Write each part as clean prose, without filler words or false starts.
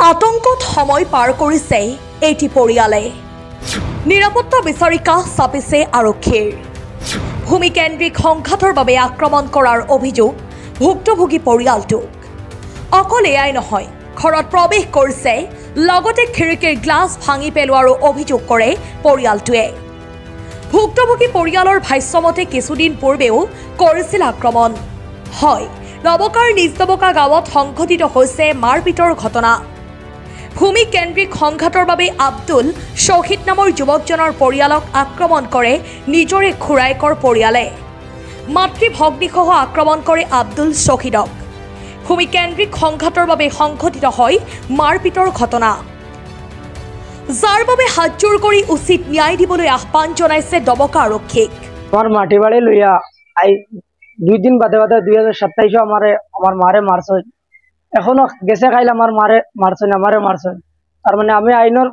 আতংকত সময় পাৰ কৰিছে এটি পৰিয়ালে নিৰাপত্তা বিচাৰিকা চাপিছে আৰক্ষীৰ ভূমিকেন্দ্ৰিক সংঘাতৰ বাবে আক্ৰমণ কৰাৰ অভিযোগ ভুক্তভোগী পৰিয়ালটোক অকল এয়াই নহয় ঘৰত প্ৰৱেশ কৰিছে লগতে খিৰিকীৰ গ্লাছ ভাঙি পেলোৱাৰ অভিযোগ কৰে পৰিয়ালটোৱে ভুক্তভোগী পৰিয়ালৰ ভাষ্যমতে কিছুদিন পূৰ্বেও কৰিছিল আক্ৰমণ হয় নবকাৰ নিজদবকা গাঁৱত সংঘটিত হৈছে মাৰপিটৰ ঘটনা ভূমিকেন্দ্ৰিক সংঘাতৰ বাবে আব্দুল শহীদ নামৰ যুৱকজনৰ পৰিয়ালক আক্ৰমণ কৰে নিজৰে খুৰাইকৰ পৰিয়ালে মাতৃ ভগ্নীসহ আক্ৰমণ কৰে আব্দুল শহীদক ভূমিকেন্দ্ৰিক সংঘাতৰ বাবে সংঘটিত হয় মাৰপিটৰ ঘটনা যাৰ বাবে হাতজোৰ কৰি উচিত ন্যায় দিবলৈ আহ্বান জনাইছে দবকা আৰক্ষীক আমার মাটি বাড়ি লইয়া আই 2 দিন বাদে বাদে 2027 আমার মারে মারছে এখনো গেছে খাইলে আমার মারে মারছে না আমারে মারছে তার মানে আমি আইনের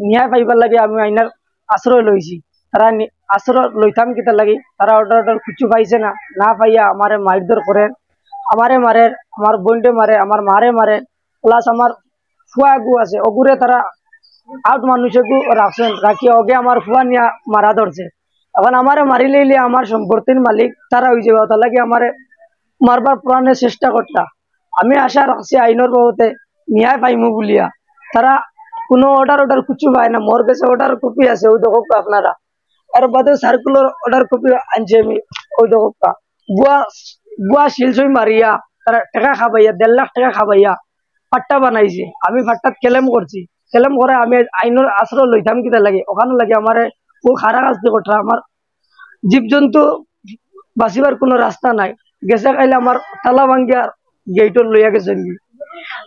ন্যায় পাইবার লাগে আমি আইনের আশ্রয় লইছি তারা আশ্রয় লইতাম কিতা লাগি তারা অর্ডার কিছু পাইছে না পাইয়া আমারে মারধর করে আমারে মারে আমার বোনটে মারে আমার মারে মারে প্লাস আমার ফুয়া গু আছে অগুরে তারা আউট মানুষে গু রাখছেন রাখি ওকে আমার ফুয়া নিয়া মারা ধরছে এখন আমারে মারি লইলে আমার সম্পত্তির মালিক তারা হয়ে যাবে তার লাগে আমারে মারবার প্রাণের চেষ্টা করতা আমি আশা রাখছি আইনের বাবতে ন্যায় পাইমু বলিয়া তারা কোনো অর্ডার কিছু পায় না মোর কাছে অর্ডার কপি আছে ওই দেখো আপনারা আর বাদে সার্কুলার অর্ডার কপি আনছি আমি ওই দেখো বুয়া শিলসই মারিয়া তারা টাকা খাবাইয়া 1.5 লাখ টাকা খাবাইয়া পাট্টা বানাইছে আমি পাট্টাত কেলেম করছি কেলেম করে আমি আইনের আশ্রয় লইতাম কিতা লাগে ওখানে লাগে আমারে ও খারা কাজটি কথা আমার জীবজন্তু বাঁচিবার কোনো রাস্তা নাই গেছে খাইলে আমার তালা ভাঙ্গিয়া গেটর লইয়া গেছে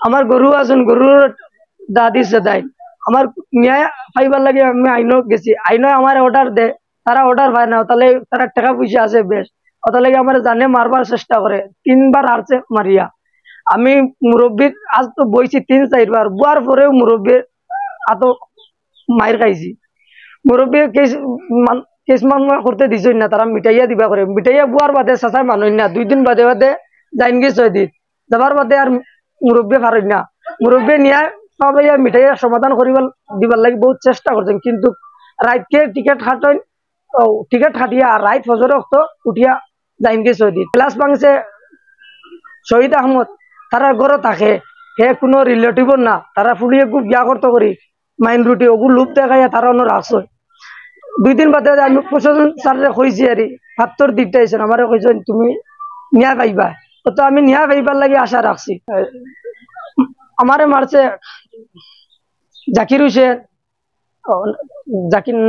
আমার গরু আছেন গরুর দাদি সেদাই আমার ন্যায় পাইবার লাগে আমি আইনও গেছি আইনও আমার অর্ডার দে তারা অর্ডার পায় না তাহলে তারা টাকা পয়সা আছে বেশ ওটা লাগে আমার জানে মারবার চেষ্টা করে 3 বার আরছে মারিয়া আমি মুরব্বীর আজ তো বইছি 3-4 বার বুয়ার পরেও মুরব্বীর আতো মাইর খাইছি মুরব্বী কেস মামলা করতে দিছই না তারা মিটাইয়া দিবা করে মিটাইয়া বুয়ার বাদে চাচাই মানুষ না 2 দিন বাদে বাদে যাইন গে 6 দিন যাবার বাদে আর মুরব্বী পারেন না মুরব্বী নিয়ে সবাই মিটাইয়া সমাধান করিবার দিবার লাগি বহুত চেষ্টা করছেন কিন্তু রাতকে টিকিট হাঁটেন টিকিট হাঁটিয়া রাত ফজর রক্ত উঠিয়া যাইন গে 6 দিন ক্লাস ভাঙছে শহীদ আহমদ তারা ঘরে থাকে হে কোনো রিলেটিভ না তারা ফুলিয়ে খুব বিয়া করতে করি মাইন রুটি ওগু লুপ দেখাইয়া তারা অন্য রাখছ 2 দিন বাদে আমি প্রশাসন স্যারে কইছি আর হাতর দিতে আইছেন আমারে কইছেন তুমি ন্যায় পাইবা তো আমি ন্যায় পাইবার লাগে আশা রাখছি আমারে মারছে জাকির হোসেন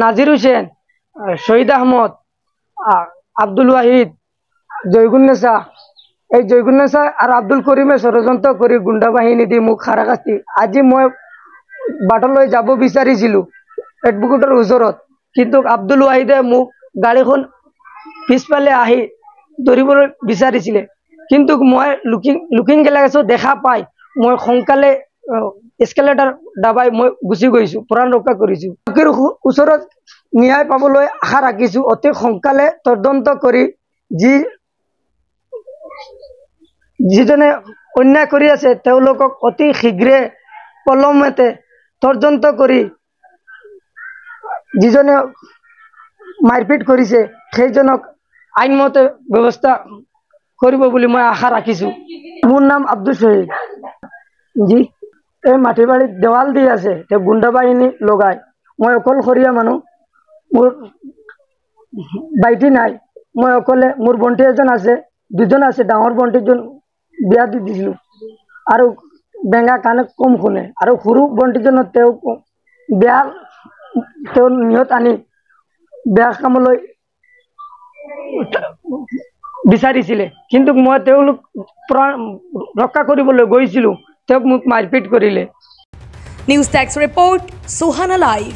নাজির হোসেন শহীদ আহমদ আব্দুল ওয়াহিদ জয়গুন্নেসা এই জয়গুন্নেসা আর আব্দুল করিমে ষড়যন্ত্র করি গুন্ডা বাহিনী দি মোক খারা কাটি আজি মই বাটলৈ যাব বিচাৰিছিলো এডভোকেটৰ ওচৰত কিন্তু আব্দুল ওয়াহিদে মোক গাড়ীখন পিছফালে আহি ধৰিবলৈ বিচাৰিছিলে কিন্তু মই লুকিং গেলাছো দেখা পাই মই সোনকালে এস্কেলেটাৰ দাবাই মই গুচি গৈছো প্ৰাণ ৰক্ষা কৰিছো ওচৰত ন্যায় পাবলৈ আশা ৰাখিছো অতি সোনকালে তদন্ত কৰি যিজনে অন্যায় কৰি আছে তেওঁলোকক অতি শীঘ্ৰে পলমতে তদন্ত কৰি যিজনে মারপিট করেছে সেইজনক আইনমতে ব্যবস্থা করব বলে মই আশা রাখিছো মোর নাম আব্দুল শহীদ জি এই মাটি বাড়ির দেওয়াল দিয়ে আছে গুন্ডা বাহিনী লগায় মই অকলশৰীয়া মানুহ মোৰ বাইটি নাই মই অকলে মোৰ বন্টি এজন আছে 2জন আছে ডাঙৰ বন্টিজন বিয়া দি দিছিলো আৰু বেঙা কানে কম শুনে আৰু সৰু বন্টিজনত বিয়া নিয়ত আনি বেয়া কামলৈ বিচাৰিছিলে কিন্তু মই তেওঁলোক ৰক্ষা কৰিবলৈ গৈছিলো তেওঁক মোক মাৰপিট কৰিলে news desk report Suhana live.